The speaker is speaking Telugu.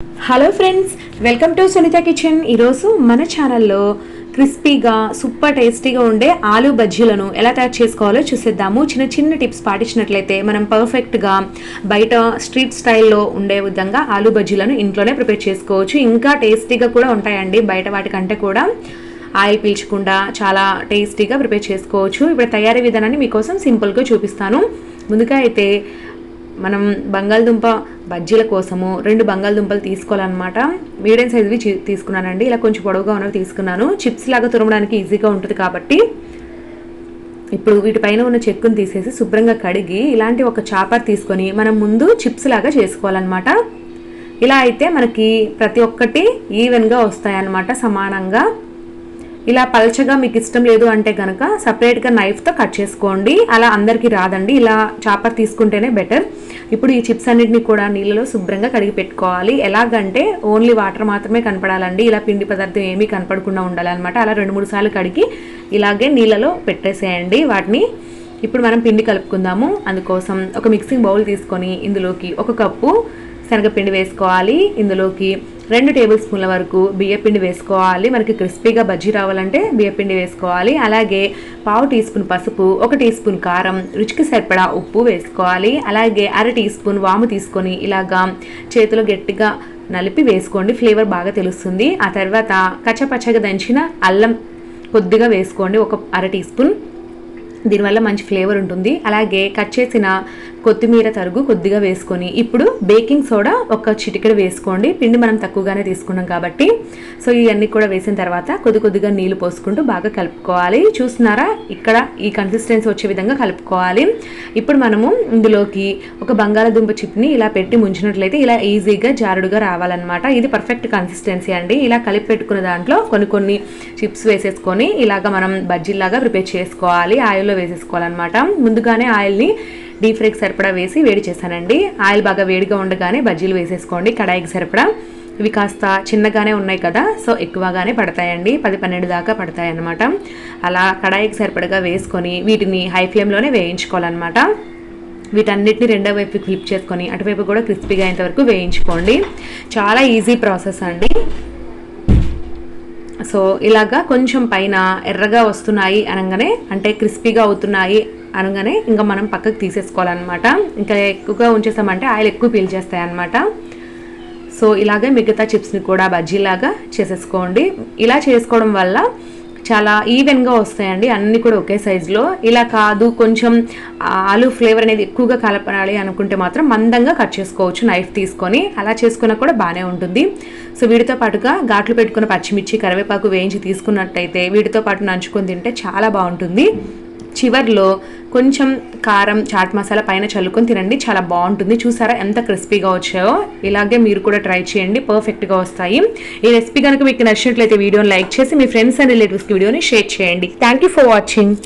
Hello friends, welcome to Sunitha kitchen. ఈరోజు మన ఛానల్లో క్రిస్పీగా సూపర్ టేస్టీగా ఉండే ఆలూ బజ్జీలను ఎలా తయారు చేసుకోవాలో చూసేద్దాము. చిన్న చిన్న టిప్స్ పాటించినట్లయితే మనం పర్ఫెక్ట్గా బయట స్ట్రీట్ స్టైల్లో ఉండే విధంగా ఆలూ బజ్జీలను ఇంట్లోనే ప్రిపేర్ చేసుకోవచ్చు. ఇంకా టేస్టీగా కూడా ఉంటాయండి, బయట వాటికంటే కూడా ఆయిల్ పీల్చకుండా చాలా టేస్టీగా ప్రిపేర్ చేసుకోవచ్చు. ఇప్పుడు తయారీ విధానాన్ని మీకోసం సింపుల్గా చూపిస్తాను. ముందుగా అయితే మనం బంగాళదుంప బజ్జీల కోసము 2 బంగాళదుంపలు తీసుకోవాలన్నమాట. మీడియం సైజువి తీసుకున్నానండి. ఇలా కొంచెం పొడవుగా ఉన్నవి తీసుకున్నాను. చిప్స్ లాగా తురమడానికి ఈజీగా ఉంటుంది కాబట్టి ఇప్పుడు వీటిపైన ఉన్న చెక్కును తీసేసి శుభ్రంగా కడిగి ఇలాంటి ఒక చాపర్ తీసుకొని మనం ముందు చిప్స్ లాగా చేసుకోవాలన్నమాట. ఇలా అయితే మనకి ప్రతి ఒక్కటి ఈవెన్గా వస్తాయన్నమాట, సమానంగా. ఇలా పల్చగా మీకు ఇష్టం లేదు అంటే కనుక సపరేట్గా నైఫ్తో కట్ చేసుకోండి. అలా అందరికీ రాదండి, ఇలా చాపర్ తీసుకుంటేనే బెటర్. ఇప్పుడు ఈ చిప్స్ అన్నిటిని కూడా నీళ్ళలో శుభ్రంగా కడిగి పెట్టుకోవాలి. ఎలాగంటే ఓన్లీ వాటర్ మాత్రమే కనపడాలండి, ఇలా పిండి పదార్థం ఏమీ కనపడకుండా ఉండాలన్నమాట. అలా 2-3 సార్లు కడిగి ఇలాగే నీళ్ళలో పెట్టేసేయండి వాటిని. ఇప్పుడు మనం పిండి కలుపుకుందాము. అందుకోసం ఒక మిక్సింగ్ బౌల్ తీసుకొని ఇందులోకి 1 కప్పు శనగపిండి వేసుకోవాలి. ఇందులోకి 2 టేబుల్ స్పూన్ల వరకు బియ్యపిండి వేసుకోవాలి. మనకి క్రిస్పీగా బజ్జీ రావాలంటే బియ్యపిండి వేసుకోవాలి. అలాగే 1/2 టీ స్పూన్ పసుపు, 1 టీ స్పూన్ కారం, రుచికి సరిపడా ఉప్పు వేసుకోవాలి. అలాగే 1/2 టీ స్పూన్ వాము తీసుకొని ఇలాగా చేతిలో గట్టిగా నలిపి వేసుకోండి, ఫ్లేవర్ బాగా తెలుస్తుంది. ఆ తర్వాత కచ్చపచ్చగా దంచిన అల్లం కొద్దిగా వేసుకోండి, 1/2 టీ స్పూన్. దీనివల్ల మంచి ఫ్లేవర్ ఉంటుంది. అలాగే కట్ చేసిన కొత్తిమీర తరుగు కొద్దిగా వేసుకొని ఇప్పుడు బేకింగ్ సోడా 1 చిటికెడు వేసుకోండి. పిండి మనం తక్కువగానే తీసుకున్నాం కాబట్టి. సో ఇవన్నీ కూడా వేసిన తర్వాత కొద్దిగా నీళ్లు పోసుకుంటూ బాగా కలుపుకోవాలి. చూస్తున్నారా, ఇక్కడ ఈ కన్సిస్టెన్సీ వచ్చే విధంగా కలుపుకోవాలి. ఇప్పుడు మనము ఇందులోకి ఒక బంగాళదుంప చిప్ని ఇలా పెట్టి ముంచినట్లయితే ఇలా ఈజీగా జారుడుగా రావాలన్నమాట. ఇది పర్ఫెక్ట్ కన్సిస్టెన్సీ అండి. ఇలా కలిపి పెట్టుకున్న దాంట్లో కొన్ని చిప్స్ వేసేసుకొని ఇలాగ మనం బజ్జీలాగా ప్రిపేర్ చేసుకోవాలి. ఆయిల్లో వేసేసుకోవాలన్నమాట. ముందుగానే ఆయిల్ని డీప్ ఫ్రైకి సరిపడా వేసి వేడి చేశానండి. ఆయిల్ బాగా వేడిగా ఉండగానే బజ్జీలు వేసేసుకోండి కడాయికి సరిపడా. ఇవి కాస్త చిన్నగానే ఉన్నాయి కదా, సో ఎక్కువగానే పడతాయండి, 10-12 దాకా పడతాయి అన్నమాట. అలా కడాయికి సరిపడగా వేసుకొని వీటిని హై ఫ్లేమ్లోనే వేయించుకోవాలన్నమాట. వీటన్నిటిని రెండో వైపు ఫ్లిప్ చేసుకొని అటువైపు కూడా క్రిస్పీగా అయ్యేంత వరకు వేయించుకోండి. చాలా ఈజీ ప్రాసెస్ అండి. సో ఇలాగా కొంచెం పైన ఎర్రగా వస్తున్నాయి అనగానే, అంటే క్రిస్పీగా అవుతున్నాయి అనగానే ఇంకా మనం పక్కకు తీసేసుకోవాలన్నమాట. ఇంకా ఎక్కువగా ఉంచేసామంటే ఆయిల్ ఎక్కువ పీల్చేస్తాయి అన్నమాట. సో ఇలాగే మిగతా చిప్స్ని కూడా బజ్జీలాగా చేసేసుకోండి. ఇలా చేసుకోవడం వల్ల చాలా ఈవెన్గా వస్తాయండి, అన్నీ కూడా ఒకే సైజులో. ఇలా కాదు, కొంచెం ఆలూ ఫ్లేవర్ అనేది ఎక్కువగా కలపాలి అనుకుంటే మాత్రం మందంగా కట్ చేసుకోవచ్చు నైఫ్ తీసుకొని. అలా చేసుకున్నా కూడా బాగానే ఉంటుంది. సో వీటితో పాటుగా ఘాట్లు పెట్టుకున్న పచ్చిమిర్చి, కరివేపాకు వేయించి తీసుకున్నట్టయితే వీటితో పాటు నంచుకొని తింటే చాలా బాగుంటుంది. చివర్లో కొంచెం కారం, చాట్ మసాలా పైన చల్లుకొని తినండి, చాలా బాగుంటుంది. చూసారా ఎంత క్రిస్పీగా వచ్చాయో? ఇలాగే మీరు కూడా ట్రై చేయండి, పర్ఫెక్ట్గా వస్తాయి. ఈ రెసిపీ కనుక మీకు నచ్చినట్లయితే వీడియోని లైక్ చేసి మీ ఫ్రెండ్స్ అండ్ రిలేటివ్స్కి వీడియోని షేర్ చేయండి. Thank you for watching.